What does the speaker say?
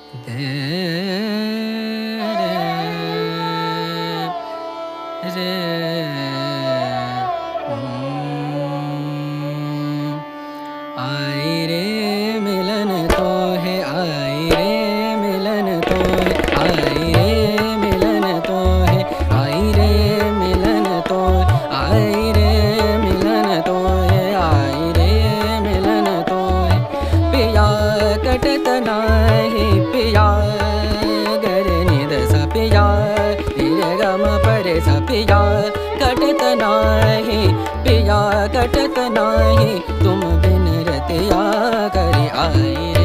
दे रे आई रे मिलन तो है, आई रे मिलन तो है, आई रे मिलन तो है, आई रे मिलन तो है, आई रे मिलन तो है, आई रे मिलन तो है। पिया कटत नाही पिया गर निद सा पिया रे गम परे सा पिया कटत नाही पिया कटत नाही तुम बिन रतिया करी आई।